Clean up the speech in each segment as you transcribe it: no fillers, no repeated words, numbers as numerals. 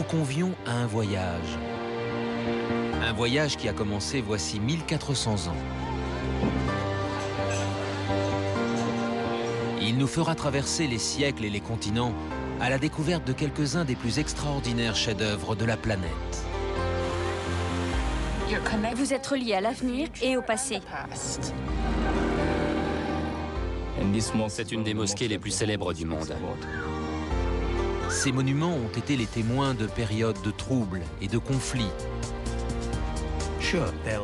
convions à un voyage. Un voyage qui a commencé voici 1400 ans. Il nous fera traverser les siècles et les continents à la découverte de quelques-uns des plus extraordinaires chefs-d'œuvre de la planète. Vous êtes relié à l'avenir et au passé. C'est une des mosquées les plus célèbres du monde. Ces monuments ont été les témoins de périodes de troubles et de conflits.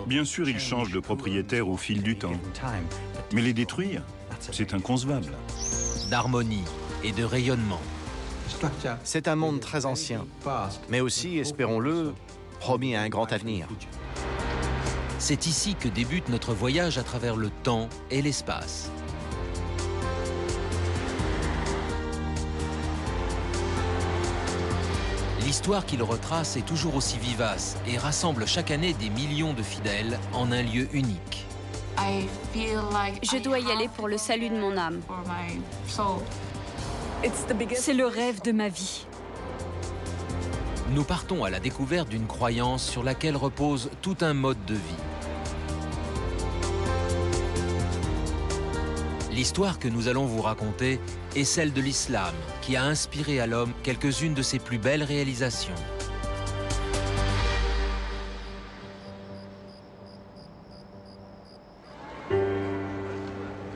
Bien sûr, ils changent de propriétaire au fil du temps. Mais les détruire, c'est inconcevable. D'harmonie et de rayonnement. C'est un monde très ancien, mais aussi, espérons-le, promis à un grand avenir. C'est ici que débute notre voyage à travers le temps et l'espace. L'histoire qu'il retrace est toujours aussi vivace et rassemble chaque année des millions de fidèles en un lieu unique. Je dois y aller pour le salut de mon âme. C'est le rêve de ma vie. Nous partons à la découverte d'une croyance sur laquelle repose tout un mode de vie. L'histoire que nous allons vous raconter est celle de l'islam, qui a inspiré à l'homme quelques-unes de ses plus belles réalisations.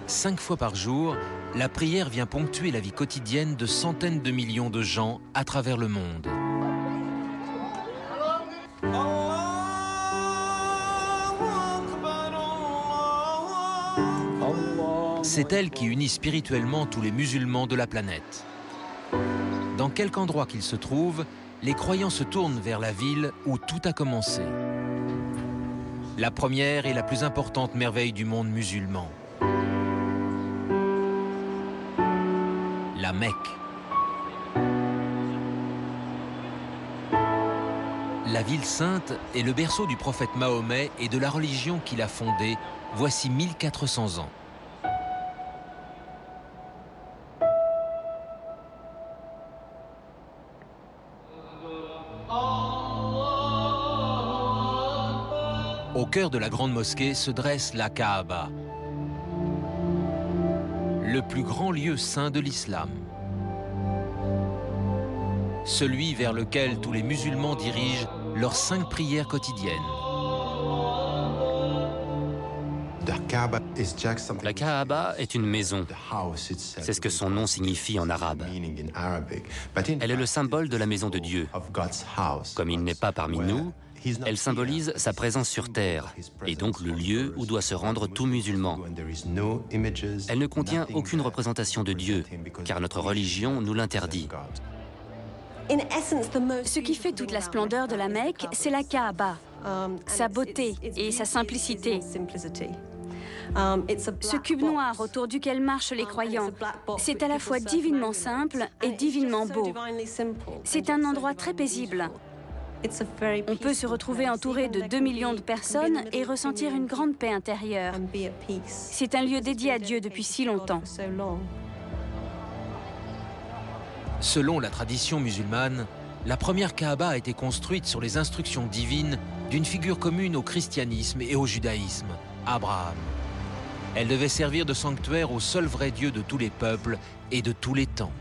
Cinq fois par jour, la prière vient ponctuer la vie quotidienne de centaines de millions de gens à travers le monde. C'est elle qui unit spirituellement tous les musulmans de la planète. Dans quelque endroit qu'ils se trouvent, les croyants se tournent vers la ville où tout a commencé. La première et la plus importante merveille du monde musulman. La Mecque. La ville sainte est le berceau du prophète Mahomet et de la religion qu'il a fondée voici 1400 ans. Au cœur de la grande mosquée se dresse la Kaaba, le plus grand lieu saint de l'islam. Celui vers lequel tous les musulmans dirigent leurs 5 prières quotidiennes. La Kaaba est une maison. C'est ce que son nom signifie en arabe. Elle est le symbole de la maison de Dieu. Comme il n'est pas parmi nous, elle symbolise sa présence sur terre, et donc le lieu où doit se rendre tout musulman. Elle ne contient aucune représentation de Dieu, car notre religion nous l'interdit. Ce qui fait toute la splendeur de la Mecque, c'est la Kaaba, sa beauté et sa simplicité. Ce cube noir autour duquel marchent les croyants, c'est à la fois divinement simple et divinement beau. C'est un endroit très paisible. On peut se retrouver entouré de 2 millions de personnes et ressentir une grande paix intérieure. C'est un lieu dédié à Dieu depuis si longtemps. Selon la tradition musulmane, la première Kaaba a été construite sur les instructions divines d'une figure commune au christianisme et au judaïsme, Abraham. Elle devait servir de sanctuaire au seul vrai Dieu de tous les peuples et de tous les temps.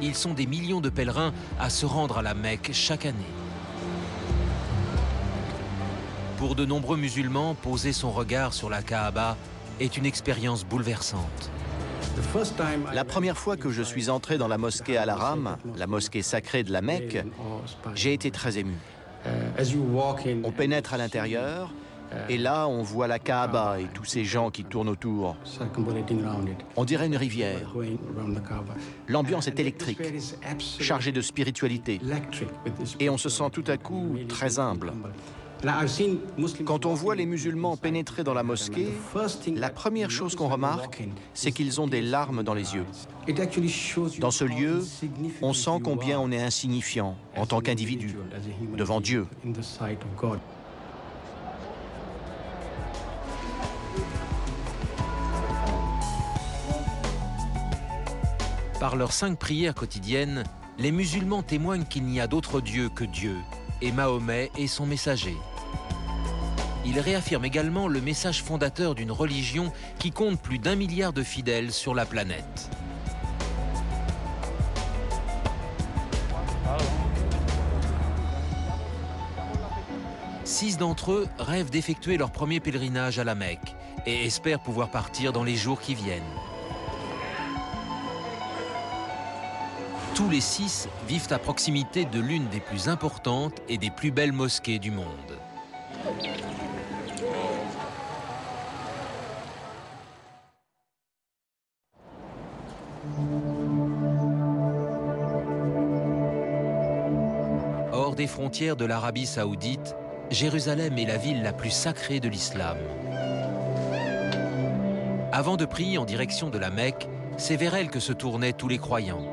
Ils sont des millions de pèlerins à se rendre à la Mecque chaque année. Pour de nombreux musulmans, poser son regard sur la Kaaba est une expérience bouleversante. La première fois que je suis entré dans la mosquée Al-Haram, la mosquée sacrée de la Mecque, j'ai été très ému. On pénètre à l'intérieur, et là, on voit la Kaaba et tous ces gens qui tournent autour. On dirait une rivière. L'ambiance est électrique, chargée de spiritualité. Et on se sent tout à coup très humble. Quand on voit les musulmans pénétrer dans la mosquée, la première chose qu'on remarque, c'est qu'ils ont des larmes dans les yeux. Dans ce lieu, on sent combien on est insignifiant en tant qu'individu devant Dieu. Par leurs 5 prières quotidiennes, les musulmans témoignent qu'il n'y a d'autre Dieu que Dieu, et Mahomet est son messager. Ils réaffirment également le message fondateur d'une religion qui compte plus d'1 milliard de fidèles sur la planète. Six d'entre eux rêvent d'effectuer leur premier pèlerinage à la Mecque et espèrent pouvoir partir dans les jours qui viennent. Tous les 6 vivent à proximité de l'une des plus importantes et des plus belles mosquées du monde. Hors des frontières de l'Arabie saoudite, Jérusalem est la ville la plus sacrée de l'islam. Avant de prier en direction de la Mecque, c'est vers elle que se tournaient tous les croyants.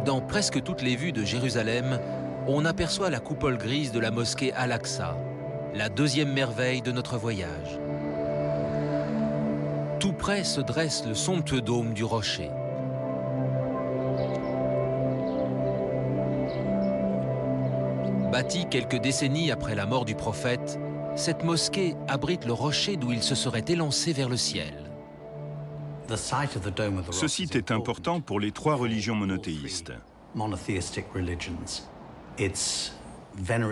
Dans presque toutes les vues de Jérusalem, on aperçoit la coupole grise de la mosquée Al-Aqsa, la deuxième merveille de notre voyage. Tout près se dresse le somptueux dôme du rocher. Bâtie quelques décennies après la mort du prophète, cette mosquée abrite le rocher d'où il se serait élancé vers le ciel. Ce site est important pour les 3 religions monothéistes.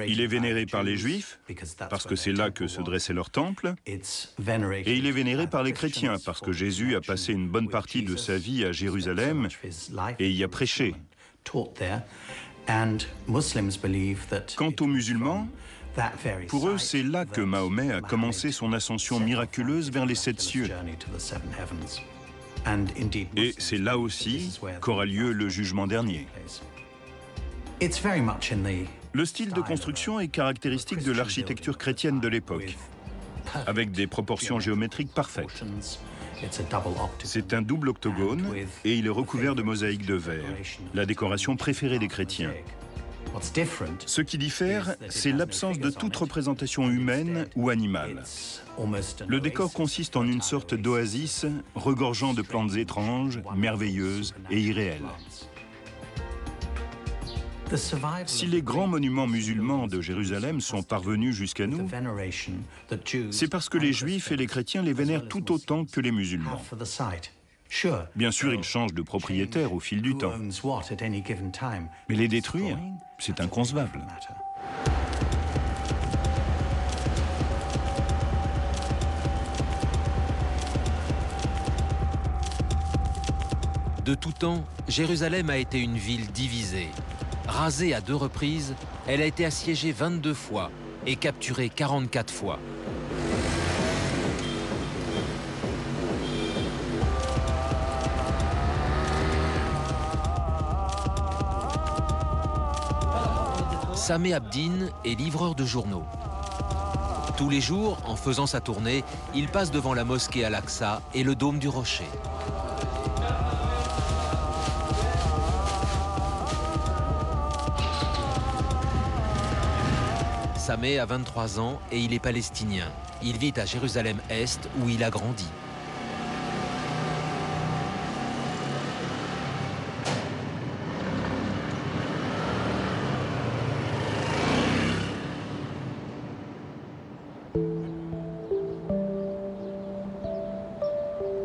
Il est vénéré par les Juifs, parce que c'est là que se dressait leur temple, et il est vénéré par les chrétiens, parce que Jésus a passé une bonne partie de sa vie à Jérusalem et y a prêché. Quant aux musulmans, pour eux, c'est là que Mahomet a commencé son ascension miraculeuse vers les 7 cieux. Et c'est là aussi qu'aura lieu le jugement dernier. Le style de construction est caractéristique de l'architecture chrétienne de l'époque, avec des proportions géométriques parfaites. C'est un double octogone et il est recouvert de mosaïques de verre, la décoration préférée des chrétiens. Ce qui diffère, c'est l'absence de toute représentation humaine ou animale. Le décor consiste en une sorte d'oasis regorgeant de plantes étranges, merveilleuses et irréelles. Si les grands monuments musulmans de Jérusalem sont parvenus jusqu'à nous, c'est parce que les Juifs et les chrétiens les vénèrent tout autant que les musulmans. Bien sûr, ils changent de propriétaire au fil du temps. Mais les détruire, c'est inconcevable. De tout temps, Jérusalem a été une ville divisée. Rasée à 2 reprises, elle a été assiégée 22 fois et capturée 44 fois. Sameh Abdin est livreur de journaux. Tous les jours, en faisant sa tournée, il passe devant la mosquée Al-Aqsa et le dôme du rocher. Sameh a 23 ans et il est palestinien. Il vit à Jérusalem-Est où il a grandi.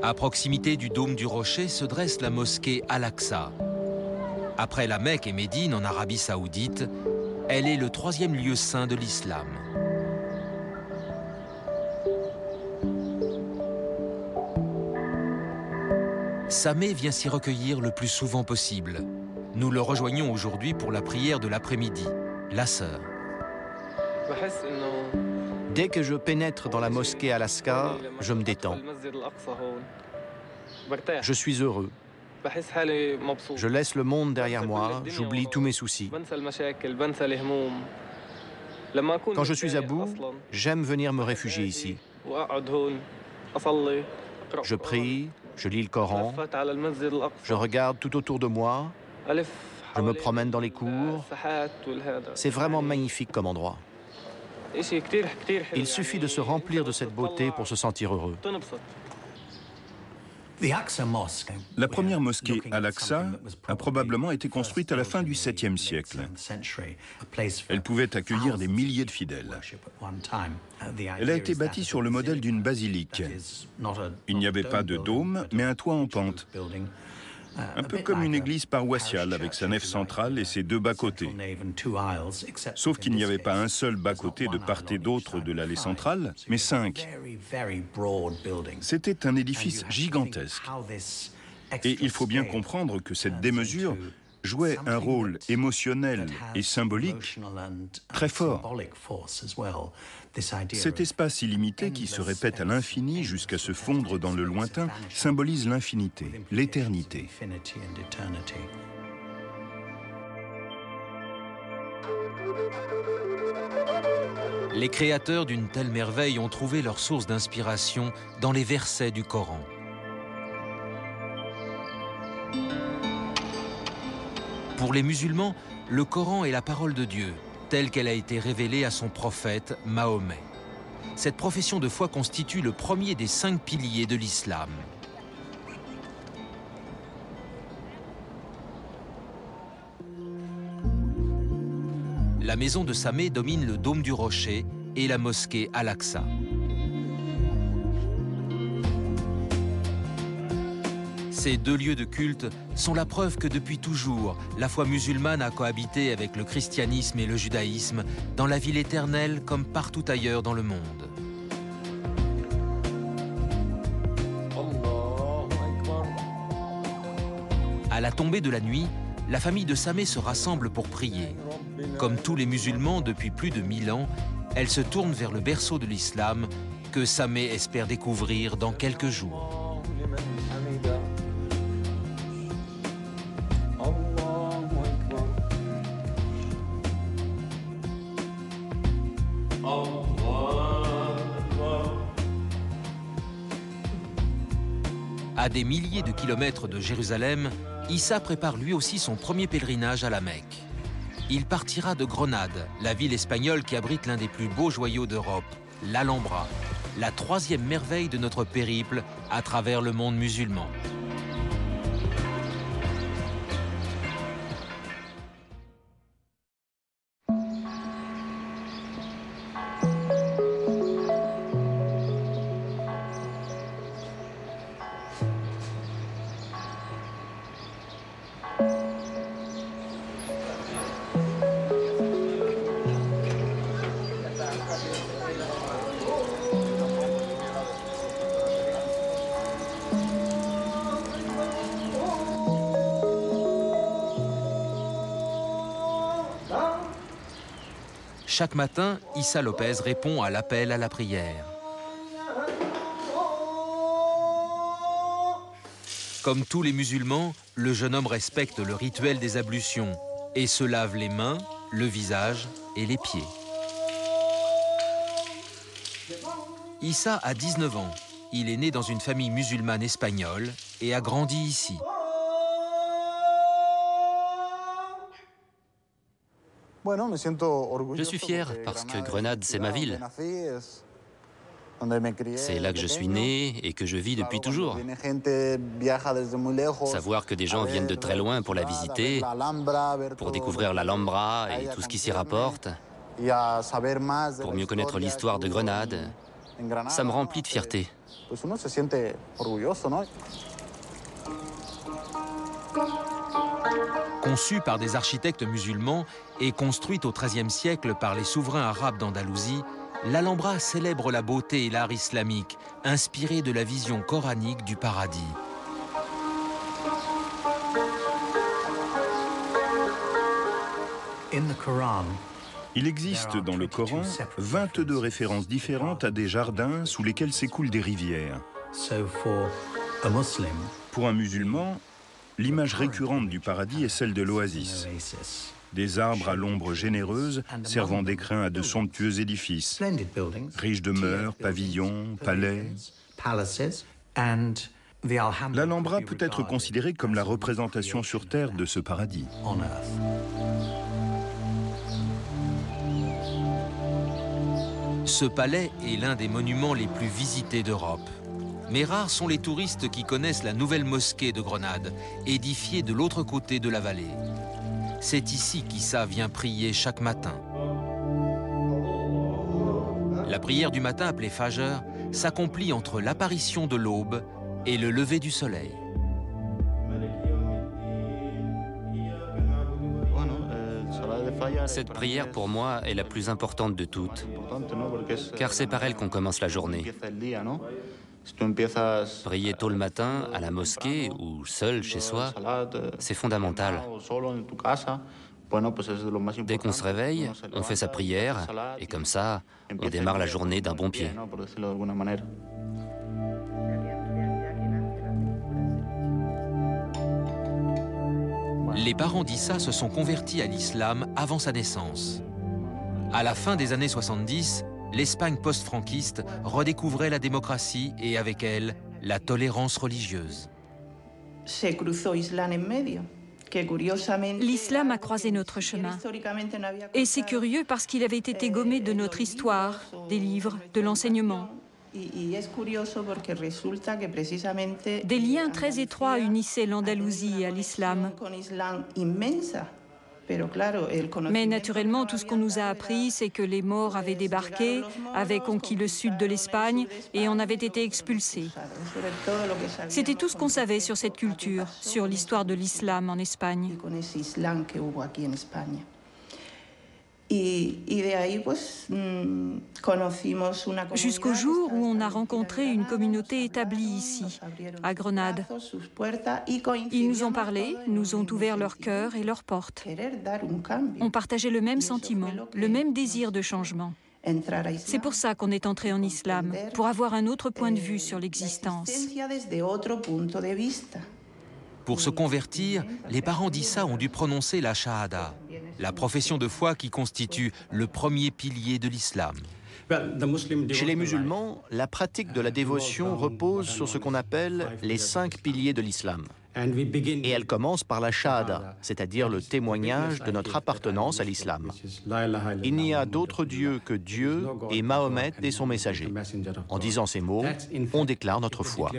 À proximité du dôme du rocher se dresse la mosquée Al-Aqsa. Après la Mecque et Médine en Arabie saoudite, elle est le 3e lieu saint de l'islam. Sameh vient s'y recueillir le plus souvent possible. Nous le rejoignons aujourd'hui pour la prière de l'après-midi, l'Asr. Dès que je pénètre dans la mosquée Al-Aqsa, je me détends. Je suis heureux. Je laisse le monde derrière moi, j'oublie tous mes soucis. Quand je suis à bout, j'aime venir me réfugier ici. Je prie, je lis le Coran, je regarde tout autour de moi, je me promène dans les cours. C'est vraiment magnifique comme endroit. Il suffit de se remplir de cette beauté pour se sentir heureux. La première mosquée Al-Aqsa a probablement été construite à la fin du 7e siècle. Elle pouvait accueillir des milliers de fidèles. Elle a été bâtie sur le modèle d'une basilique. Il n'y avait pas de dôme, mais un toit en pente. Un peu comme une église paroissiale avec sa nef centrale et ses deux bas-côtés. Sauf qu'il n'y avait pas un seul bas-côté de part et d'autre de l'allée centrale, mais 5. C'était un édifice gigantesque. Et il faut bien comprendre que cette démesure jouait un rôle émotionnel et symbolique très fort. Cet espace illimité qui se répète à l'infini jusqu'à se fondre dans le lointain symbolise l'infinité, l'éternité. Les créateurs d'une telle merveille ont trouvé leur source d'inspiration dans les versets du Coran. Pour les musulmans, le Coran est la parole de Dieu, telle qu'elle a été révélée à son prophète Mahomet. Cette profession de foi constitue le premier des 5 piliers de l'islam. La maison de Sameh domine le dôme du rocher et la mosquée Al-Aqsa. Ces 2 lieux de culte sont la preuve que depuis toujours, la foi musulmane a cohabité avec le christianisme et le judaïsme dans la ville éternelle comme partout ailleurs dans le monde. À la tombée de la nuit, la famille de Sameh se rassemble pour prier. Comme tous les musulmans depuis plus de 1000 ans, elle se tourne vers le berceau de l'islam que Sameh espère découvrir dans quelques jours. À des milliers de kilomètres de Jérusalem, Issa prépare lui aussi son premier pèlerinage à la Mecque. Il partira de Grenade, la ville espagnole qui abrite l'un des plus beaux joyaux d'Europe, l'Alhambra, la 3e merveille de notre périple à travers le monde musulman. Chaque matin, Issa Lopez répond à l'appel à la prière. Comme tous les musulmans, le jeune homme respecte le rituel des ablutions et se lave les mains, le visage et les pieds. Issa a 19 ans. Il est né dans une famille musulmane espagnole et a grandi ici. Je suis fier parce que Grenade, c'est ma ville. C'est là que je suis né et que je vis depuis toujours. Savoir que des gens viennent de très loin pour la visiter, pour découvrir l'Alhambra et tout ce qui s'y rapporte, pour mieux connaître l'histoire de Grenade, ça me remplit de fierté. Conçue par des architectes musulmans et construite au XIIIe siècle par les souverains arabes d'Andalousie, l'Alhambra célèbre la beauté et l'art islamique, inspirés de la vision coranique du paradis. Il existe dans le Coran 22 références différentes à des jardins sous lesquels s'écoulent des rivières. Pour un musulman, l'image récurrente du paradis est celle de l'oasis. Des arbres à l'ombre généreuse servant d'écrin à de somptueux édifices, riches de demeures, pavillons, palais. L'Alhambra peut être considérée comme la représentation sur terre de ce paradis. Ce palais est l'un des monuments les plus visités d'Europe. Mais rares sont les touristes qui connaissent la nouvelle mosquée de Grenade, édifiée de l'autre côté de la vallée. C'est ici qu'Issa vient prier chaque matin. La prière du matin, appelée Fajr, s'accomplit entre l'apparition de l'aube et le lever du soleil. Cette prière, pour moi, est la plus importante de toutes, car c'est par elle qu'on commence la journée. Prier tôt le matin, à la mosquée ou seul chez soi, c'est fondamental. Dès qu'on se réveille, on fait sa prière, et comme ça, on démarre la journée d'un bon pied. Les parents d'Issa se sont convertis à l'islam avant sa naissance. À la fin des années 70, l'Espagne post-franquiste redécouvrait la démocratie et avec elle, la tolérance religieuse. L'islam a croisé notre chemin. Et c'est curieux parce qu'il avait été gommé de notre histoire, des livres, de l'enseignement. Des liens très étroits unissaient l'Andalousie à l'islam. Mais naturellement, tout ce qu'on nous a appris, c'est que les Maures avaient débarqué, avaient conquis le sud de l'Espagne et en avaient été expulsés. C'était tout ce qu'on savait sur cette culture, sur l'histoire de l'islam en Espagne. Jusqu'au jour où on a rencontré une communauté établie ici, à Grenade. Ils nous ont parlé, nous ont ouvert leur cœur et leurs portes. On partageait le même sentiment, le même désir de changement. C'est pour ça qu'on est entré en islam, pour avoir un autre point de vue sur l'existence. Pour se convertir, les parents d'Issa ont dû prononcer la shahada, la profession de foi qui constitue le premier pilier de l'islam. Chez les musulmans, la pratique de la dévotion repose sur ce qu'on appelle les 5 piliers de l'islam. Et elle commence par la shahada, c'est-à-dire le témoignage de notre appartenance à l'islam. Il n'y a d'autre Dieu que Dieu et Mahomet et son messager. En disant ces mots, on déclare notre foi.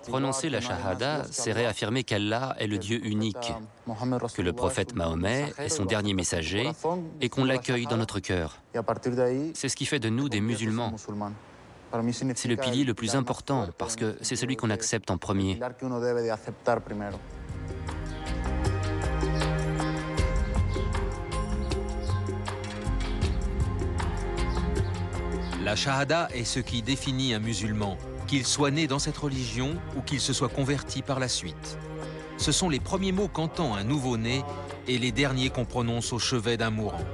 Prononcer la shahada, c'est réaffirmer qu'Allah est le Dieu unique, que le prophète Mahomet est son dernier messager et qu'on l'accueille dans notre cœur. C'est ce qui fait de nous des musulmans. C'est le pilier le plus important parce que c'est celui qu'on accepte en premier. La shahada est ce qui définit un musulman, qu'il soit né dans cette religion ou qu'il se soit converti par la suite. Ce sont les premiers mots qu'entend un nouveau-né et les derniers qu'on prononce au chevet d'un mourant.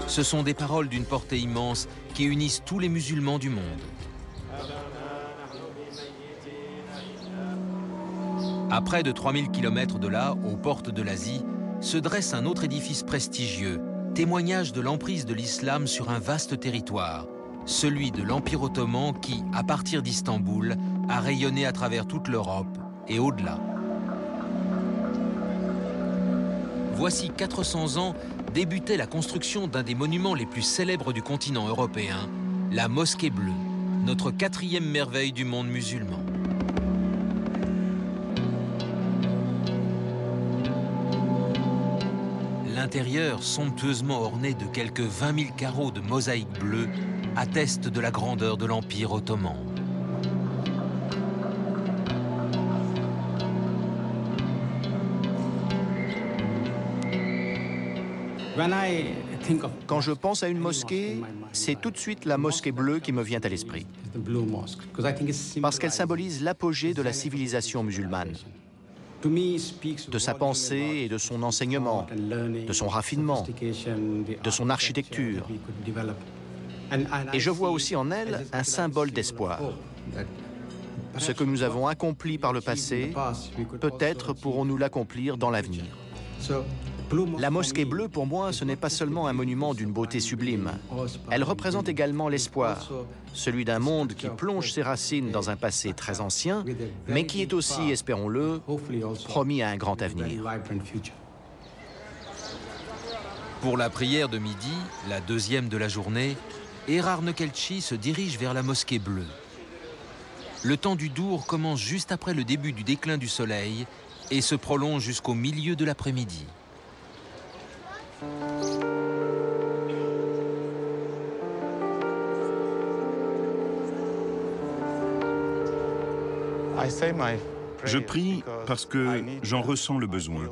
Ce sont des paroles d'une portée immense qui unissent tous les musulmans du monde. À près de 3000 km de là, aux portes de l'Asie, se dresse un autre édifice prestigieux, témoignage de l'emprise de l'islam sur un vaste territoire, celui de l'Empire ottoman qui, à partir d'Istanbul, a rayonné à travers toute l'Europe et au-delà. Voici 400 ans débutait la construction d'un des monuments les plus célèbres du continent européen, la Mosquée Bleue, notre 4e merveille du monde musulman. L'intérieur, somptueusement orné de quelques 20 000 carreaux de mosaïque bleue, atteste de la grandeur de l'Empire ottoman. Quand je pense à une mosquée, c'est tout de suite la mosquée bleue qui me vient à l'esprit. Parce qu'elle symbolise l'apogée de la civilisation musulmane, de sa pensée et de son enseignement, de son raffinement, de son architecture. Et je vois aussi en elle un symbole d'espoir. Ce que nous avons accompli par le passé, peut-être pourrons-nous l'accomplir dans l'avenir. La mosquée bleue, pour moi, ce n'est pas seulement un monument d'une beauté sublime. Elle représente également l'espoir, celui d'un monde qui plonge ses racines dans un passé très ancien, mais qui est aussi, espérons-le, promis à un grand avenir. Pour la prière de midi, la 2e de la journée, Erar Nekelchi se dirige vers la mosquée bleue. Le temps du dour commence juste après le début du déclin du soleil et se prolonge jusqu'au milieu de l'après-midi. Je prie parce que j'en ressens le besoin.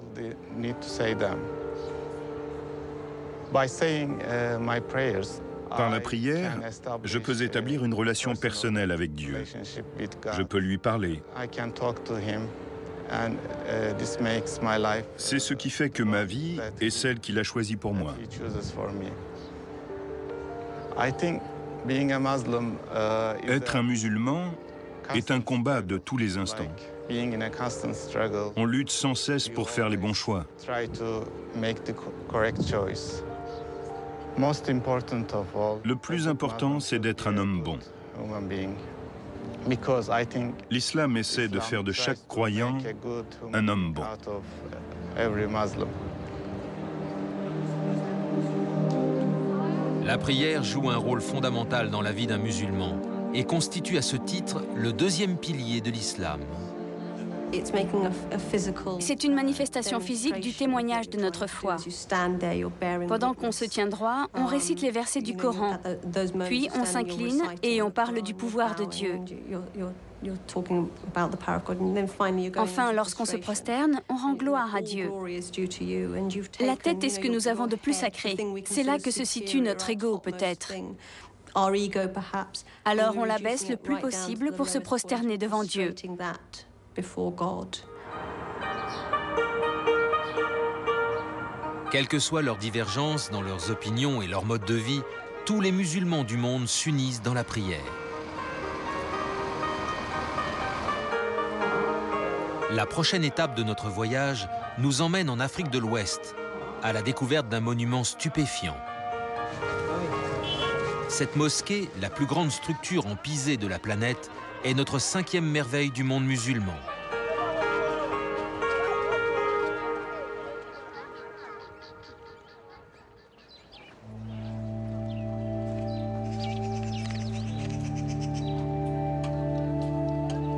Par la prière, je peux établir une relation personnelle avec Dieu. Je peux lui parler. C'est ce qui fait que ma vie est celle qu'il a choisie pour moi. Être un musulman est un combat de tous les instants. On lutte sans cesse pour faire les bons choix. Le plus important, c'est d'être un homme bon. L'islam essaie de faire de chaque croyant un homme bon. La prière joue un rôle fondamental dans la vie d'un musulman et constitue à ce titre le deuxième pilier de l'islam. C'est une manifestation physique du témoignage de notre foi. Pendant qu'on se tient droit, on récite les versets du Coran, puis on s'incline et on parle du pouvoir de Dieu. Enfin, lorsqu'on se prosterne, on rend gloire à Dieu. La tête est ce que nous avons de plus sacré. C'est là que se situe notre ego, peut-être. Alors on la baisse le plus possible pour se prosterner devant Dieu. Quelles que soient leurs divergences dans leurs opinions et leur mode de vie, tous les musulmans du monde s'unissent dans la prière. La prochaine étape de notre voyage nous emmène en Afrique de l'Ouest, à la découverte d'un monument stupéfiant. Cette mosquée, la plus grande structure en pisé de la planète, est notre 5e merveille du monde musulman.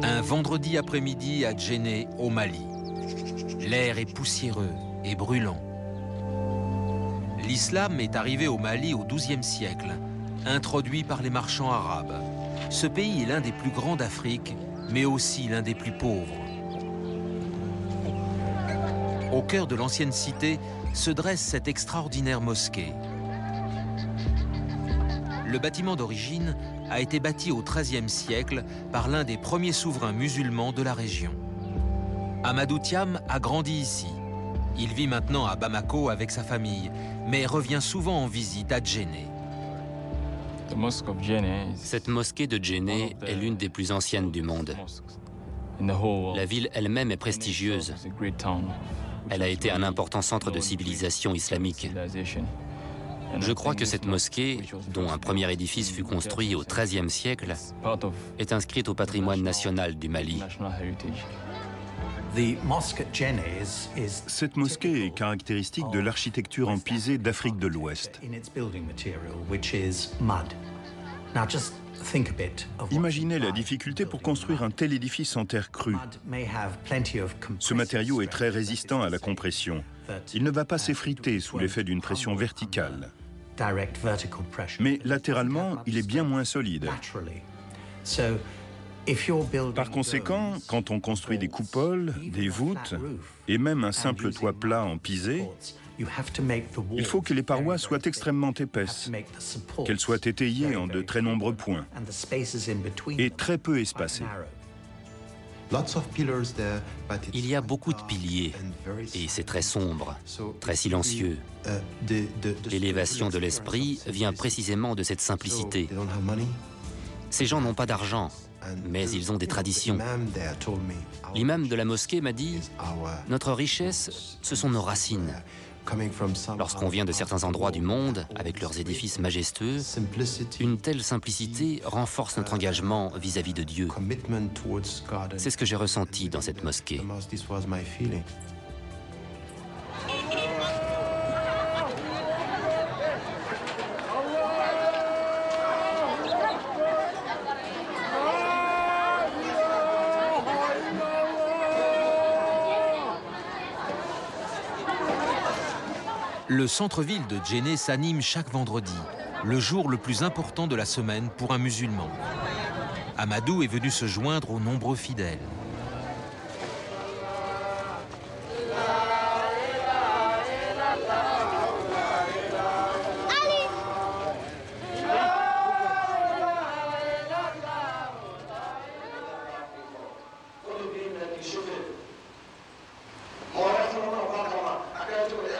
Un vendredi après-midi à Djenné, au Mali. L'air est poussiéreux et brûlant. L'islam est arrivé au Mali au XIIe siècle, introduit par les marchands arabes. Ce pays est l'un des plus grands d'Afrique, mais aussi l'un des plus pauvres. Au cœur de l'ancienne cité se dresse cette extraordinaire mosquée. Le bâtiment d'origine a été bâti au XIIIe siècle par l'un des premiers souverains musulmans de la région. Amadou Thiam a grandi ici. Il vit maintenant à Bamako avec sa famille, mais revient souvent en visite à Djenné. Cette mosquée de Djenné est l'une des plus anciennes du monde. La ville elle-même est prestigieuse. Elle a été un important centre de civilisation islamique. Je crois que cette mosquée, dont un premier édifice fut construit au XIIIe siècle, est inscrite au patrimoine national du Mali. Cette mosquée est caractéristique de l'architecture en pisé d'Afrique de l'Ouest. Imaginez la difficulté pour construire un tel édifice en terre crue. Ce matériau est très résistant à la compression. Il ne va pas s'effriter sous l'effet d'une pression verticale. Mais latéralement, il est bien moins solide. Par conséquent, quand on construit des coupoles, des voûtes et même un simple toit plat en pisé, il faut que les parois soient extrêmement épaisses, qu'elles soient étayées en de très nombreux points et très peu espacées. Il y a beaucoup de piliers et c'est très sombre, très silencieux. L'élévation de l'esprit vient précisément de cette simplicité. Ces gens n'ont pas d'argent, mais ils ont des traditions. L'imam de la mosquée m'a dit « Notre richesse, ce sont nos racines. Lorsqu'on vient de certains endroits du monde, avec leurs édifices majestueux, une telle simplicité renforce notre engagement vis-à-vis de Dieu. C'est ce que j'ai ressenti dans cette mosquée. Le centre-ville de Djenné s'anime chaque vendredi, le jour le plus important de la semaine pour un musulman. Amadou est venu se joindre aux nombreux fidèles.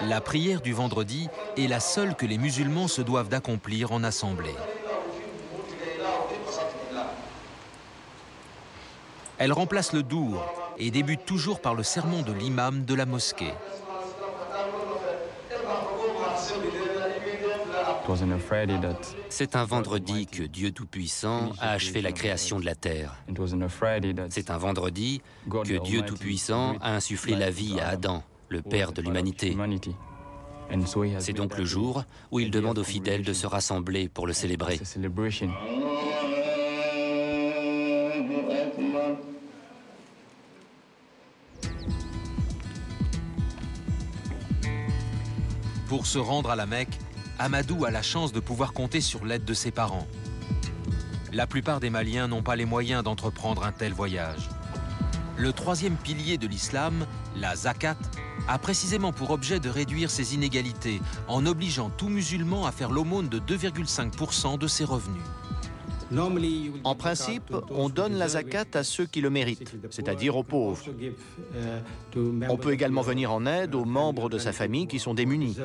La prière du vendredi est la seule que les musulmans se doivent d'accomplir en assemblée. Elle remplace le dour et débute toujours par le sermon de l'imam de la mosquée. C'est un vendredi que Dieu Tout-Puissant a achevé la création de la terre. C'est un vendredi que Dieu Tout-Puissant a insufflé la vie à Adam, le père de l'humanité. C'est donc le jour où il demande aux fidèles de se rassembler pour le célébrer. Pour se rendre à la Mecque, Amadou a la chance de pouvoir compter sur l'aide de ses parents. La plupart des Maliens n'ont pas les moyens d'entreprendre un tel voyage. Le troisième pilier de l'islam, la zakat, a précisément pour objet de réduire ces inégalités en obligeant tout musulman à faire l'aumône de 2,5% de ses revenus. En principe, on donne la zakat à ceux qui le méritent, c'est-à-dire aux pauvres. On peut également venir en aide aux membres de sa famille qui sont démunis.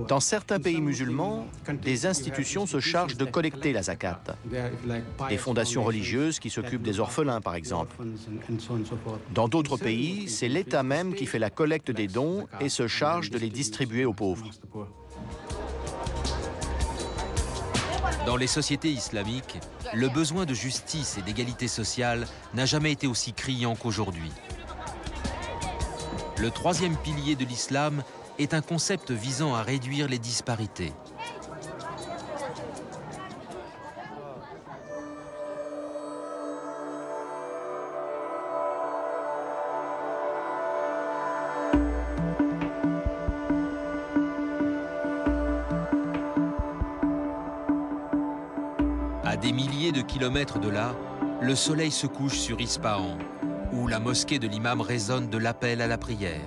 Dans certains pays musulmans, des institutions se chargent de collecter la zakat. Des fondations religieuses qui s'occupent des orphelins, par exemple. Dans d'autres pays, c'est l'État même qui fait la collecte des dons et se charge de les distribuer aux pauvres. Dans les sociétés islamiques, le besoin de justice et d'égalité sociale n'a jamais été aussi criant qu'aujourd'hui. Le troisième pilier de l'islam est un concept visant à réduire les disparités. À des milliers de kilomètres de là, le soleil se couche sur Ispahan, où la mosquée de l'imam résonne de l'appel à la prière.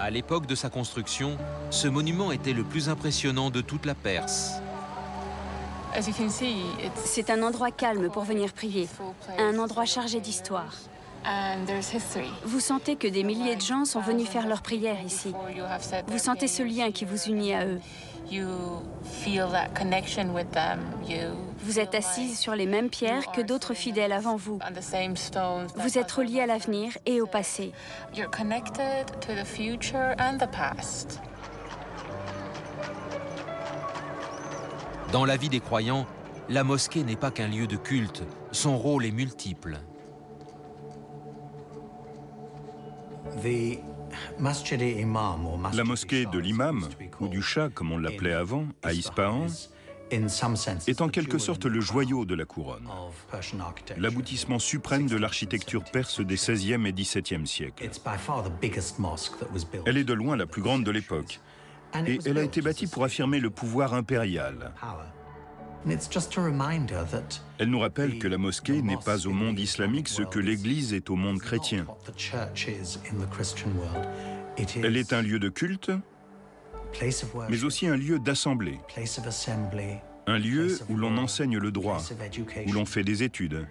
À l'époque de sa construction, ce monument était le plus impressionnant de toute la Perse. C'est un endroit calme pour venir prier, un endroit chargé d'histoire. Vous sentez que des milliers de gens sont venus faire leur prière ici. Vous sentez ce lien qui vous unit à eux. Vous êtes assis sur les mêmes pierres que d'autres fidèles avant vous. Vous êtes reliés à l'avenir et au passé. Dans la vie des croyants, la mosquée n'est pas qu'un lieu de culte. Son rôle est multiple. La mosquée de l'imam, ou du Shah comme on l'appelait avant, à Ispahan, est en quelque sorte le joyau de la couronne, l'aboutissement suprême de l'architecture perse des XVIe et XVIIe siècles. Elle est de loin la plus grande de l'époque, et elle a été bâtie pour affirmer le pouvoir impérial. Elle nous rappelle que la mosquée n'est pas au monde islamique ce que l'Église est au monde chrétien. Elle est un lieu de culte, mais aussi un lieu d'assemblée, un lieu où l'on enseigne le droit, où l'on fait des études.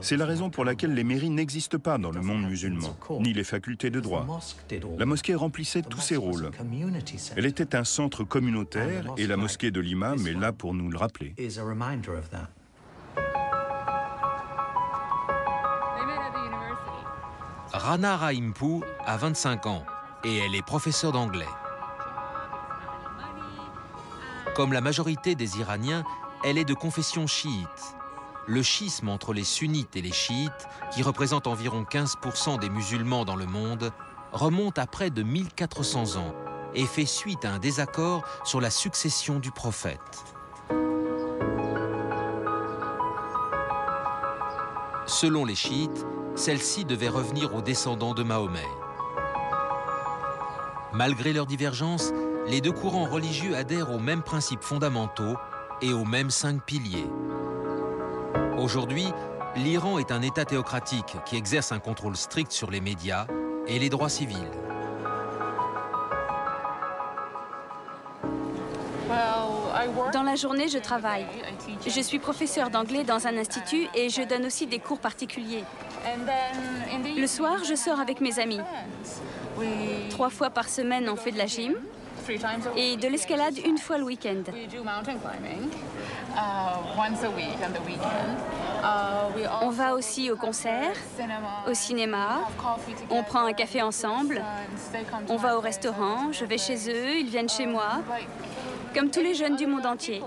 C'est la raison pour laquelle les mairies n'existent pas dans le monde musulman, ni les facultés de droit. La mosquée remplissait tous ses rôles. Elle était un centre communautaire et la mosquée de l'imam est là pour nous le rappeler. Rana Rahimpou a 25 ans et elle est professeure d'anglais. Comme la majorité des Iraniens, elle est de confession chiite. le schisme entre les sunnites et les chiites, qui représentent environ 15% des musulmans dans le monde, remonte à près de 1400 ans et fait suite à un désaccord sur la succession du prophète. Selon les chiites, celle-ci devait revenir aux descendants de Mahomet. Malgré leurs divergences, les deux courants religieux adhèrent aux mêmes principes fondamentaux et aux mêmes 5 piliers. Aujourd'hui, l'Iran est un État théocratique qui exerce un contrôle strict sur les médias et les droits civils. Dans la journée, je travaille. Je suis professeur d'anglais dans un institut et je donne aussi des cours particuliers. Le soir, je sors avec mes amis. 3 fois par semaine, on fait de la gym et de l'escalade une fois le week-end. On va aussi au concert, au cinéma, on prend un café ensemble, on va au restaurant, je vais chez eux, ils viennent chez moi, comme tous les jeunes du monde entier.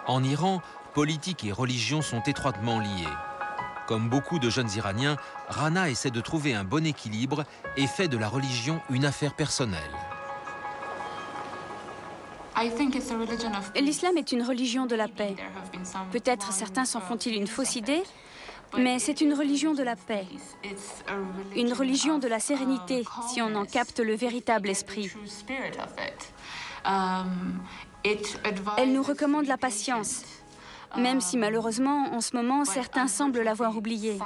En Iran, politique et religion sont étroitement liées. Comme beaucoup de jeunes Iraniens, Rana essaie de trouver un bon équilibre et fait de la religion une affaire personnelle. L'islam est une religion de la paix. Peut-être certains s'en font-ils une fausse idée, mais c'est une religion de la paix. Une religion de la sérénité, si on en capte le véritable esprit. Elle nous recommande la patience, même si malheureusement, en ce moment, certains semblent l'avoir oubliée.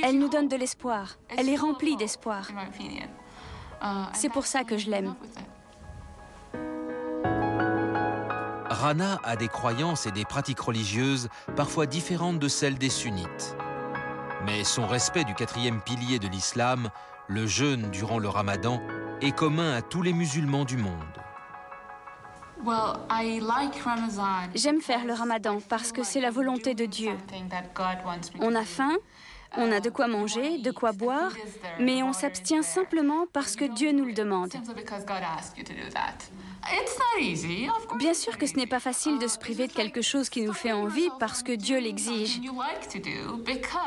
Elle nous donne de l'espoir. Elle est remplie d'espoir. C'est pour ça que je l'aime. Rana a des croyances et des pratiques religieuses parfois différentes de celles des sunnites. Mais son respect du 4e pilier de l'islam, le jeûne durant le ramadan, est commun à tous les musulmans du monde. J'aime faire le ramadan parce que c'est la volonté de Dieu. On a faim, on a de quoi manger, de quoi boire, mais on s'abstient simplement parce que Dieu nous le demande. Bien sûr que ce n'est pas facile de se priver de quelque chose qui nous fait envie parce que Dieu l'exige.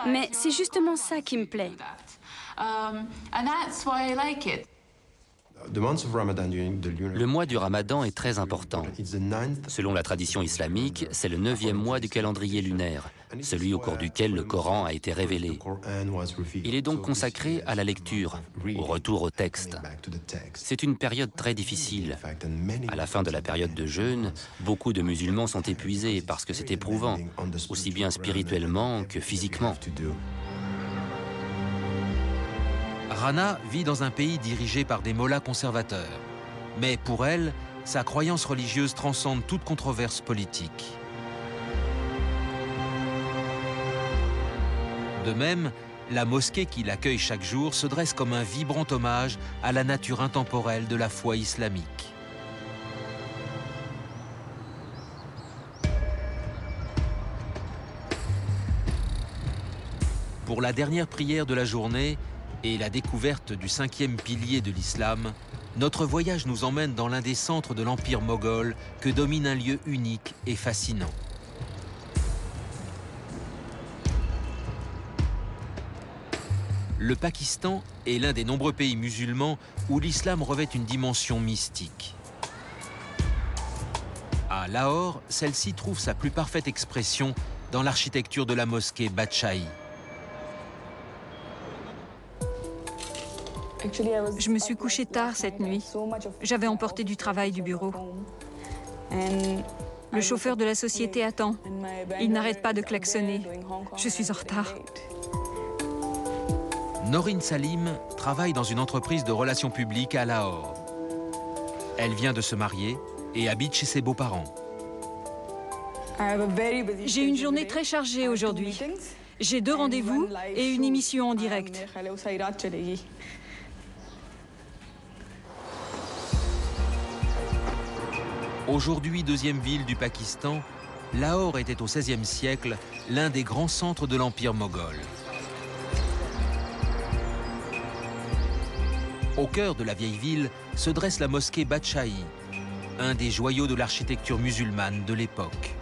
Mais c'est justement ça qui me plaît. Le mois du Ramadan est très important. Selon la tradition islamique, c'est le 9e mois du calendrier lunaire, celui au cours duquel le Coran a été révélé. Il est donc consacré à la lecture, au retour au texte. C'est une période très difficile. À la fin de la période de jeûne, beaucoup de musulmans sont épuisés parce que c'est éprouvant, aussi bien spirituellement que physiquement. Rana vit dans un pays dirigé par des mollahs conservateurs. Mais pour elle, sa croyance religieuse transcende toute controverse politique. De même, la mosquée qui l'accueille chaque jour se dresse comme un vibrant hommage à la nature intemporelle de la foi islamique. Pour la dernière prière de la journée, et la découverte du 5e pilier de l'islam, notre voyage nous emmène dans l'un des centres de l'Empire moghol que domine un lieu unique et fascinant. Le Pakistan est l'un des nombreux pays musulmans où l'islam revêt une dimension mystique. À Lahore, celle-ci trouve sa plus parfaite expression dans l'architecture de la mosquée Badshahi. Je me suis couchée tard cette nuit. J'avais emporté du travail du bureau. Le chauffeur de la société attend. Il n'arrête pas de klaxonner. Je suis en retard. Noreen Salim travaille dans une entreprise de relations publiques à Lahore. Elle vient de se marier et habite chez ses beaux-parents. J'ai une journée très chargée aujourd'hui. J'ai 2 rendez-vous et une émission en direct. Aujourd'hui 2e ville du Pakistan, Lahore était au XVIe siècle l'un des grands centres de l'Empire moghol. Au cœur de la vieille ville se dresse la mosquée Badshahi, un des joyaux de l'architecture musulmane de l'époque.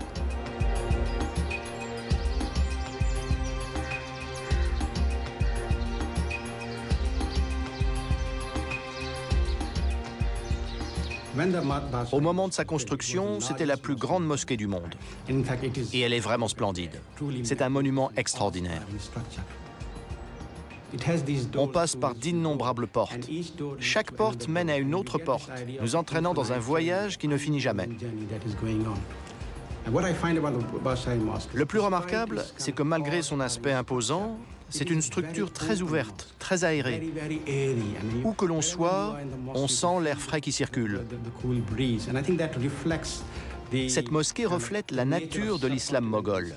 Au moment de sa construction, c'était la plus grande mosquée du monde. Et elle est vraiment splendide. C'est un monument extraordinaire. On passe par d'innombrables portes. Chaque porte mène à une autre porte, nous entraînant dans un voyage qui ne finit jamais. Le plus remarquable, c'est que malgré son aspect imposant, c'est une structure très ouverte, très aérée. Où que l'on soit, on sent l'air frais qui circule. Cette mosquée reflète la nature de l'islam moghol.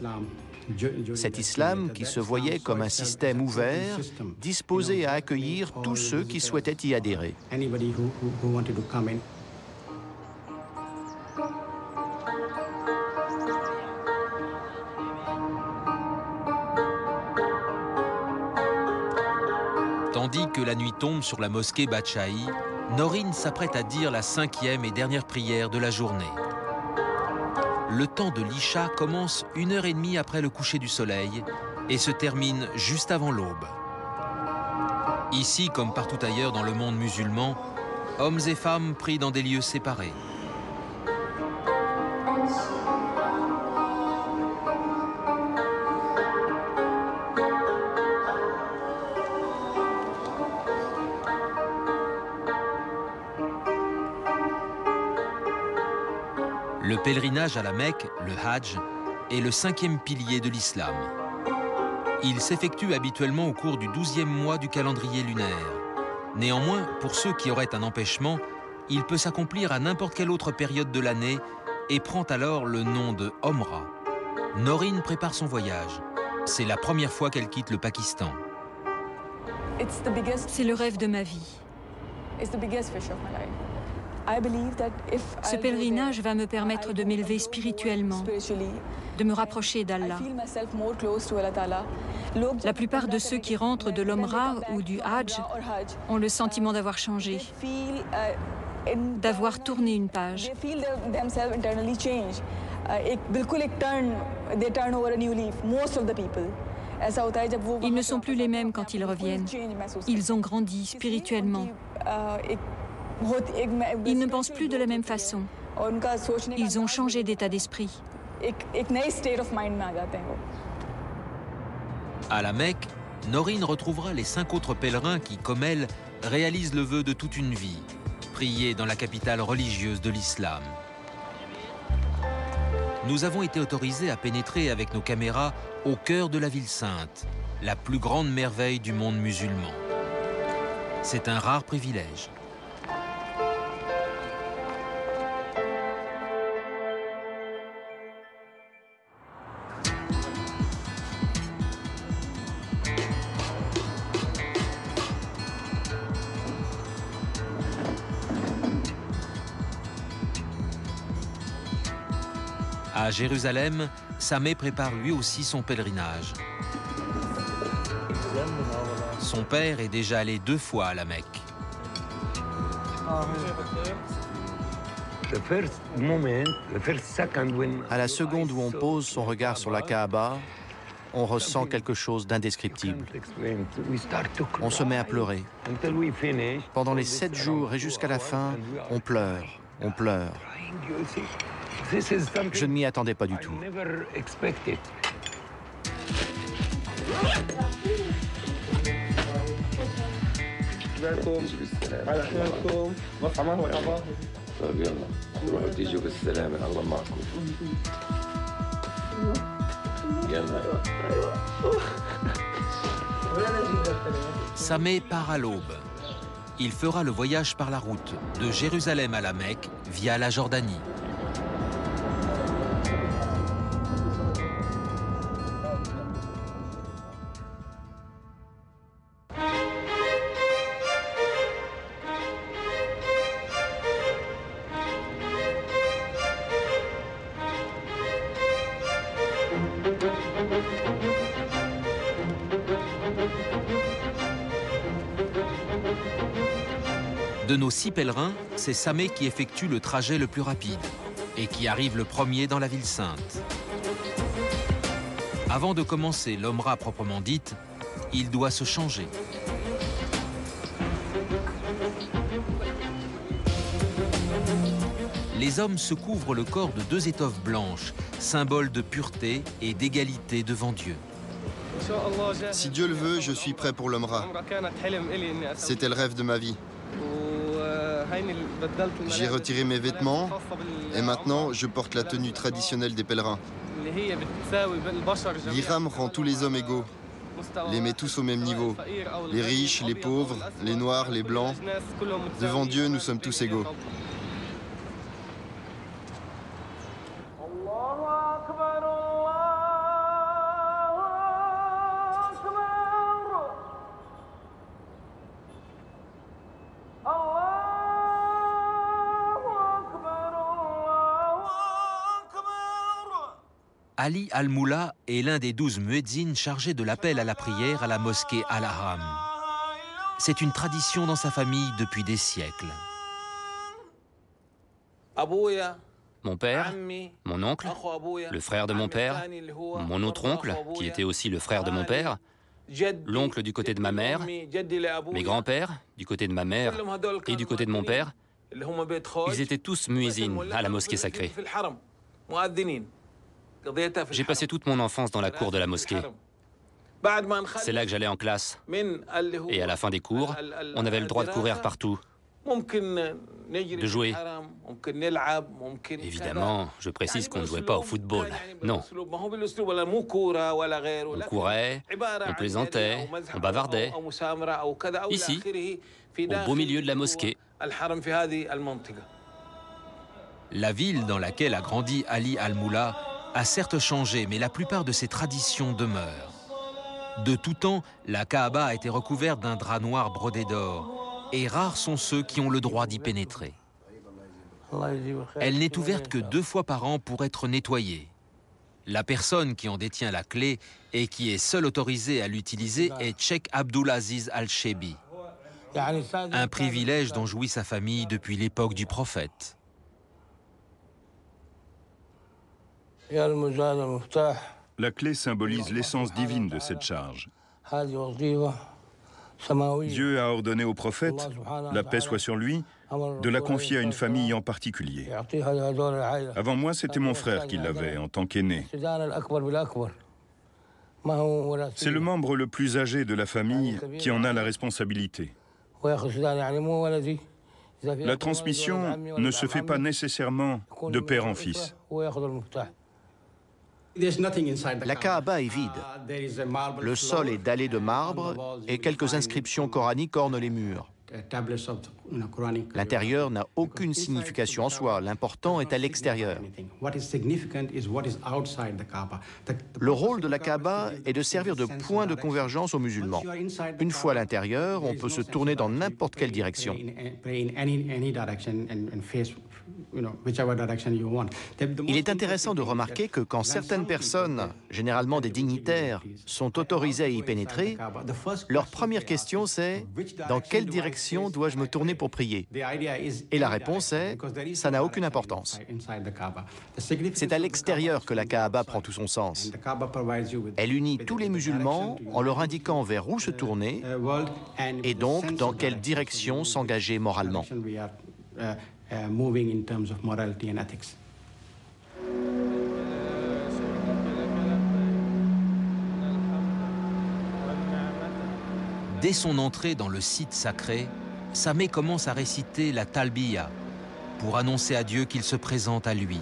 Cet islam qui se voyait comme un système ouvert, disposé à accueillir tous ceux qui souhaitaient y adhérer. Tandis que la nuit tombe sur la mosquée Badshahi, Noreen s'apprête à dire la 5e et dernière prière de la journée. Le temps de l'Isha commence 1h30 après le coucher du soleil et se termine juste avant l'aube. Ici, comme partout ailleurs dans le monde musulman, hommes et femmes prient dans des lieux séparés. Le pèlerinage à la Mecque, le Hajj, est le 5e pilier de l'islam. Il s'effectue habituellement au cours du 12e mois du calendrier lunaire. Néanmoins, pour ceux qui auraient un empêchement, il peut s'accomplir à n'importe quelle autre période de l'année et prend alors le nom de Omra. Noreen prépare son voyage. C'est la première fois qu'elle quitte le Pakistan. C'est le rêve de ma vie. Ce pèlerinage va me permettre de m'élever spirituellement, de me rapprocher d'Allah. La plupart de ceux qui rentrent de l'Omra ou du Hajj ont le sentiment d'avoir changé, d'avoir tourné une page. Ils ne sont plus les mêmes quand ils reviennent. Ils ont grandi spirituellement. Ils ne pensent plus de la même façon. Ils ont changé d'état d'esprit. À la Mecque, Noreen retrouvera les 5 autres pèlerins qui, comme elle, réalisent le vœu de toute une vie, prier dans la capitale religieuse de l'islam. Nous avons été autorisés à pénétrer avec nos caméras au cœur de la ville sainte, la plus grande merveille du monde musulman. C'est un rare privilège. À Jérusalem, Sameh prépare lui aussi son pèlerinage. Son père est déjà allé 2 fois à la Mecque. À la seconde où on pose son regard sur la Kaaba, on ressent quelque chose d'indescriptible. On se met à pleurer. Pendant les 7 jours et jusqu'à la fin, on pleure, on pleure. Je ne m'y attendais pas du tout. Sameh part à l'aube. Il fera le voyage par la route de Jérusalem à la Mecque via la Jordanie. De nos 6 pèlerins, c'est Sameh qui effectue le trajet le plus rapide et qui arrive le premier dans la ville sainte. Avant de commencer l'Omra proprement dite, il doit se changer. Les hommes se couvrent le corps de 2 étoffes blanches, symbole de pureté et d'égalité devant Dieu. Si Dieu le veut, je suis prêt pour l'Omra. C'était le rêve de ma vie. J'ai retiré mes vêtements et maintenant je porte la tenue traditionnelle des pèlerins. L'Ihram rend tous les hommes égaux, les met tous au même niveau. Les riches, les pauvres, les noirs, les blancs. Devant Dieu, nous sommes tous égaux. Ali Al-Moula est l'un des 12 muezzins chargés de l'appel à la prière à la mosquée Al-Haram. C'est une tradition dans sa famille depuis des siècles. Mon père, mon oncle, le frère de mon père, mon autre oncle, qui était aussi le frère de mon père, l'oncle du côté de ma mère, mes grands-pères, du côté de ma mère et du côté de mon père, ils étaient tous muezzins à la mosquée sacrée. J'ai passé toute mon enfance dans la cour de la mosquée. C'est là que j'allais en classe. Et à la fin des cours, on avait le droit de courir partout, de jouer. Évidemment, je précise qu'on ne jouait pas au football. Non. On courait, on plaisantait, on bavardait. Ici, au beau milieu de la mosquée. La ville dans laquelle a grandi Ali Al-Moula a certes changé, mais la plupart de ses traditions demeurent. De tout temps, la Kaaba a été recouverte d'un drap noir brodé d'or, et rares sont ceux qui ont le droit d'y pénétrer. Elle n'est ouverte que 2 fois par an pour être nettoyée. La personne qui en détient la clé et qui est seule autorisée à l'utiliser est Cheikh Abdulaziz Al-Shebi, un privilège dont jouit sa famille depuis l'époque du prophète. La clé symbolise l'essence divine de cette charge. Dieu a ordonné au prophète, la paix soit sur lui, de la confier à une famille en particulier. Avant moi, c'était mon frère qui l'avait en tant qu'aîné. C'est le membre le plus âgé de la famille qui en a la responsabilité. La transmission ne se fait pas nécessairement de père en fils. La Kaaba est vide. Le sol est dallé de marbre et quelques inscriptions coraniques ornent les murs. L'intérieur n'a aucune signification en soi, l'important est à l'extérieur. Le rôle de la Kaaba est de servir de point de convergence aux musulmans. Une fois à l'intérieur, on peut se tourner dans n'importe quelle direction. Il est intéressant de remarquer que quand certaines personnes, généralement des dignitaires, sont autorisées à y pénétrer, leur première question c'est « Dans quelle direction dois-je me tourner pour prier ?» Et la réponse est « Ça n'a aucune importance ». C'est à l'extérieur que la Kaaba prend tout son sens. Elle unit tous les musulmans en leur indiquant vers où se tourner et donc dans quelle direction s'engager moralement. Moving in terms of morality and ethics. Dès son entrée dans le site sacré, Sameh commence à réciter la Talbiya pour annoncer à Dieu qu'il se présente à lui.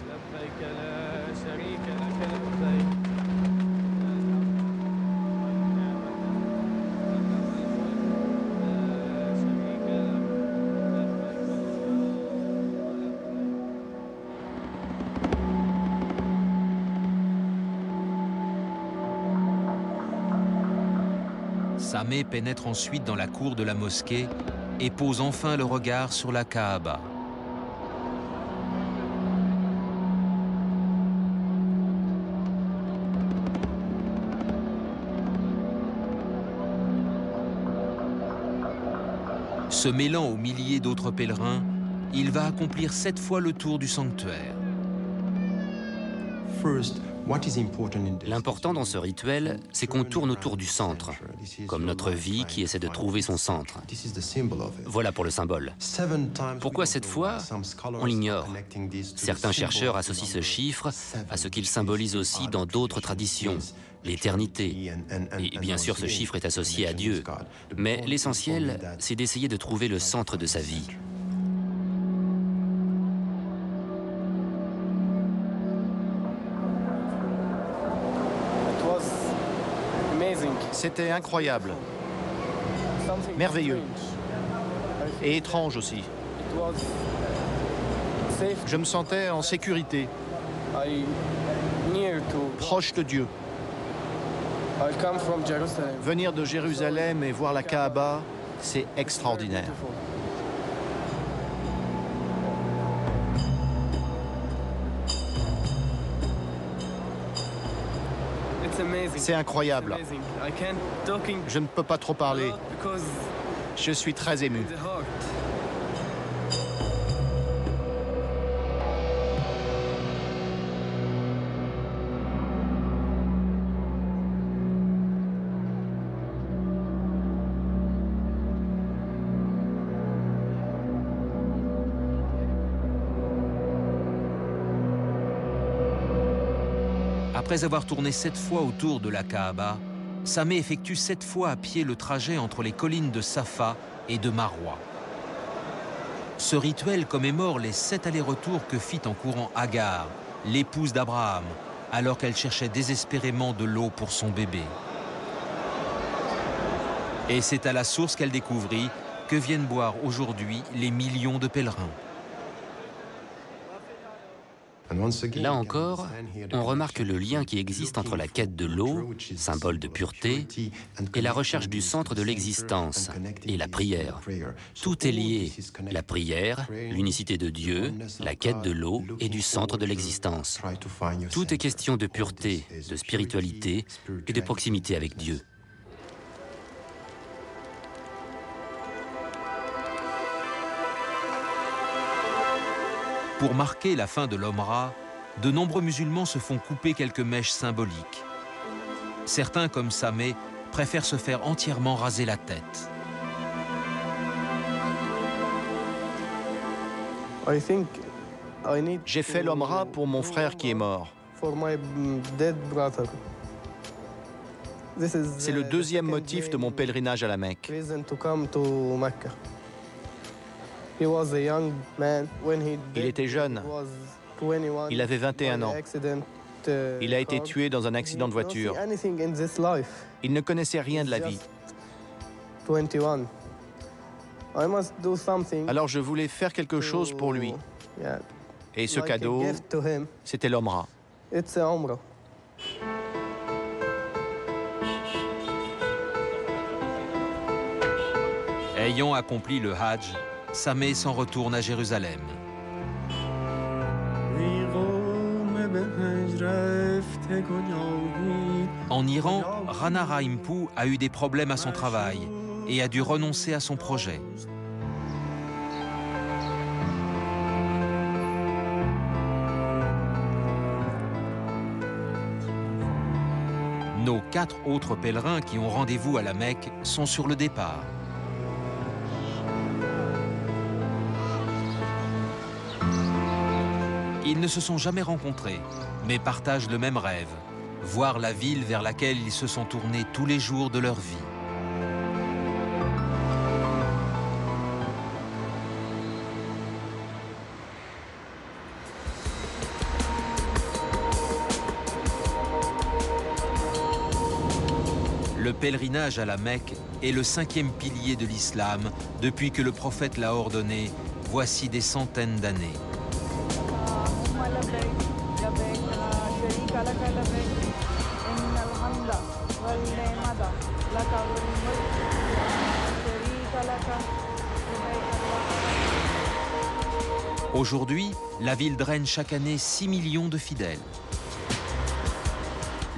Sameh pénètre ensuite dans la cour de la mosquée et pose enfin le regard sur la Kaaba. Se mêlant aux milliers d'autres pèlerins, il va accomplir 7 fois le tour du sanctuaire. L'important dans ce rituel, c'est qu'on tourne autour du centre, comme notre vie qui essaie de trouver son centre. Voilà pour le symbole. Pourquoi 7 fois? On l'ignore. Certains chercheurs associent ce chiffre à ce qu'il symbolise aussi dans d'autres traditions, l'éternité. Et bien sûr, ce chiffre est associé à Dieu. Mais l'essentiel, c'est d'essayer de trouver le centre de sa vie. C'était incroyable, merveilleux et étrange aussi. Je me sentais en sécurité, proche de Dieu. Venir de Jérusalem et voir la Kaaba, c'est extraordinaire. C'est incroyable. Je ne peux pas trop parler. Je suis très ému. Après avoir tourné 7 fois autour de la Kaaba, Sameh effectue 7 fois à pied le trajet entre les collines de Safa et de Marwa. Ce rituel commémore les 7 allers-retours que fit en courant Agar, l'épouse d'Abraham, alors qu'elle cherchait désespérément de l'eau pour son bébé. Et c'est à la source qu'elle découvrit que viennent boire aujourd'hui les millions de pèlerins. Là encore, on remarque le lien qui existe entre la quête de l'eau, symbole de pureté, et la recherche du centre de l'existence, et la prière. Tout est lié, la prière, l'unicité de Dieu, la quête de l'eau et du centre de l'existence. Tout est question de pureté, de spiritualité et de proximité avec Dieu. Pour marquer la fin de l'Omra, de nombreux musulmans se font couper quelques mèches symboliques. Certains, comme Sameh, préfèrent se faire entièrement raser la tête. J'ai fait l'Omra pour mon frère qui est mort. C'est le deuxième motif de mon pèlerinage à la Mecque. Il était jeune. Il avait 21 ans. Il a été tué dans un accident de voiture. Il ne connaissait rien de la vie. Alors je voulais faire quelque chose pour lui. Et ce cadeau, c'était l'Omra. Ayant accompli le Hajj, Sameh s'en retourne à Jérusalem. En Iran, Rana Rahimpur a eu des problèmes à son travail et a dû renoncer à son projet. Nos 4 autres pèlerins qui ont rendez-vous à la Mecque sont sur le départ. Ils ne se sont jamais rencontrés, mais partagent le même rêve, voir la ville vers laquelle ils se sont tournés tous les jours de leur vie. Le pèlerinage à la Mecque est le 5e pilier de l'islam depuis que le prophète l'a ordonné, voici des centaines d'années. Aujourd'hui, la ville draine chaque année 6 millions de fidèles.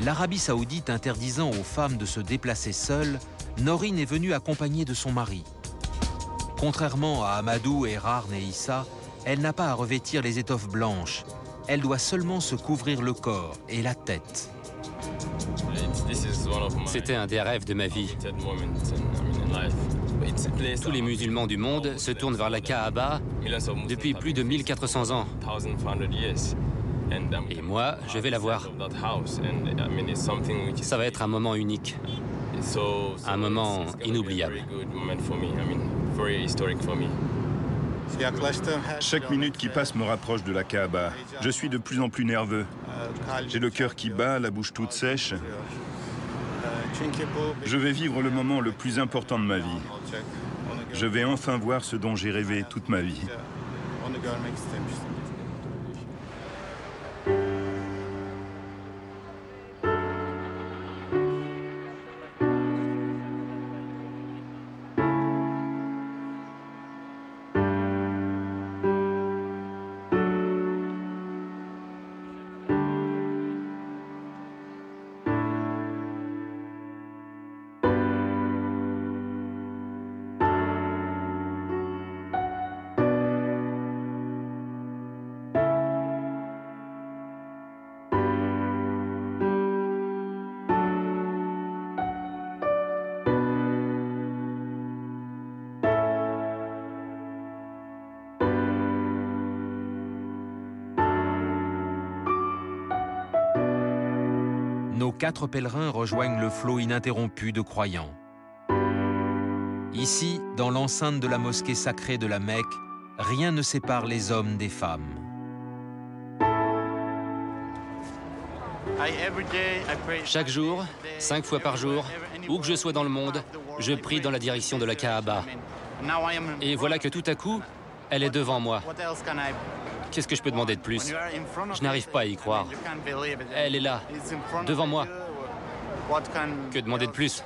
L'Arabie saoudite interdisant aux femmes de se déplacer seules, Noreen est venue accompagnée de son mari. Contrairement à Amadou, Erarn et Issa, elle n'a pas à revêtir les étoffes blanches. Elle doit seulement se couvrir le corps et la tête. C'était un des rêves de ma vie. Tous les musulmans du monde se tournent vers la Kaaba depuis plus de 1400 ans. Et moi, je vais la voir. Ça va être un moment unique. Un moment inoubliable. Chaque minute qui passe me rapproche de la Kaaba. Je suis de plus en plus nerveux. J'ai le cœur qui bat, la bouche toute sèche. Je vais vivre le moment le plus important de ma vie. Je vais enfin voir ce dont j'ai rêvé toute ma vie. Nos 4 pèlerins rejoignent le flot ininterrompu de croyants. Ici, dans l'enceinte de la mosquée sacrée de la Mecque, rien ne sépare les hommes des femmes. Chaque jour, 5 fois par jour, où que je sois dans le monde, je prie dans la direction de la Kaaba. Et voilà que tout à coup, elle est devant moi. Qu'est-ce que je peux demander de plus? Je n'arrive pas à y croire. Elle est là, devant moi. Que demander de plus?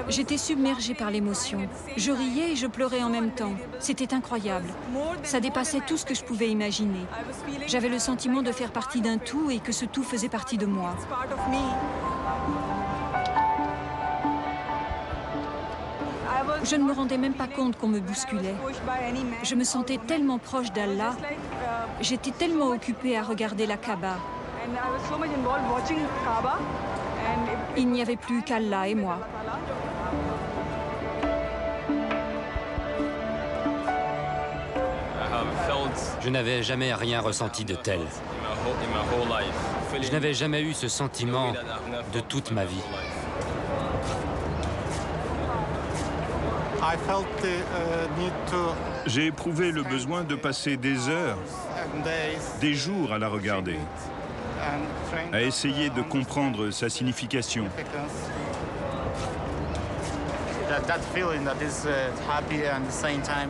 J'étais submergée par l'émotion. Je riais et je pleurais en même temps. C'était incroyable. Ça dépassait tout ce que je pouvais imaginer. J'avais le sentiment de faire partie d'un tout et que ce tout faisait partie de moi. Je ne me rendais même pas compte qu'on me bousculait. Je me sentais tellement proche d'Allah. J'étais tellement occupée à regarder la Kaaba. Il n'y avait plus qu'Allah et moi. Je n'avais jamais rien ressenti de tel. Je n'avais jamais eu ce sentiment de toute ma vie. J'ai éprouvé le besoin de passer des heures, des jours à la regarder, à essayer de comprendre sa signification.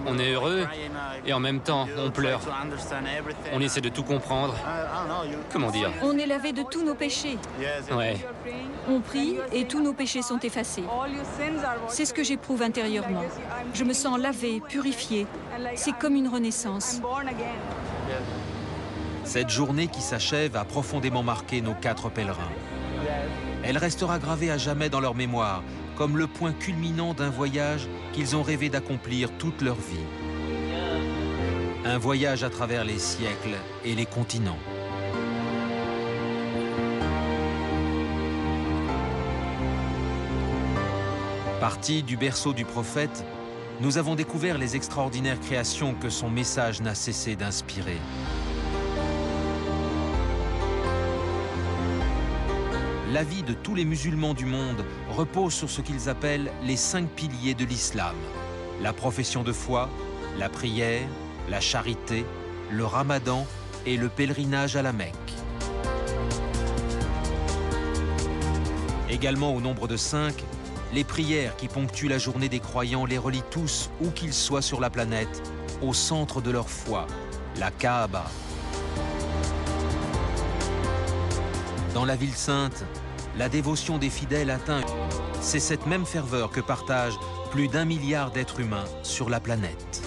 On est heureux et en même temps on pleure. On essaie de tout comprendre. Comment dire? On est lavé de tous nos péchés. Ouais. On prie et tous nos péchés sont effacés. C'est ce que j'éprouve intérieurement. Je me sens lavée, purifiée. C'est comme une renaissance. Cette journée qui s'achève a profondément marqué nos 4 pèlerins. Elle restera gravée à jamais dans leur mémoire, comme le point culminant d'un voyage qu'ils ont rêvé d'accomplir toute leur vie. Un voyage à travers les siècles et les continents. Partis du berceau du prophète, nous avons découvert les extraordinaires créations que son message n'a cessé d'inspirer. La vie de tous les musulmans du monde repose sur ce qu'ils appellent les 5 piliers de l'islam. La profession de foi, la prière, la charité, le ramadan et le pèlerinage à la Mecque. Également au nombre de 5, les prières qui ponctuent la journée des croyants les relient tous, où qu'ils soient sur la planète, au centre de leur foi, la Kaaba. Dans la ville sainte, la dévotion des fidèles atteint. C'est cette même ferveur que partagent plus d'1 milliard d'êtres humains sur la planète.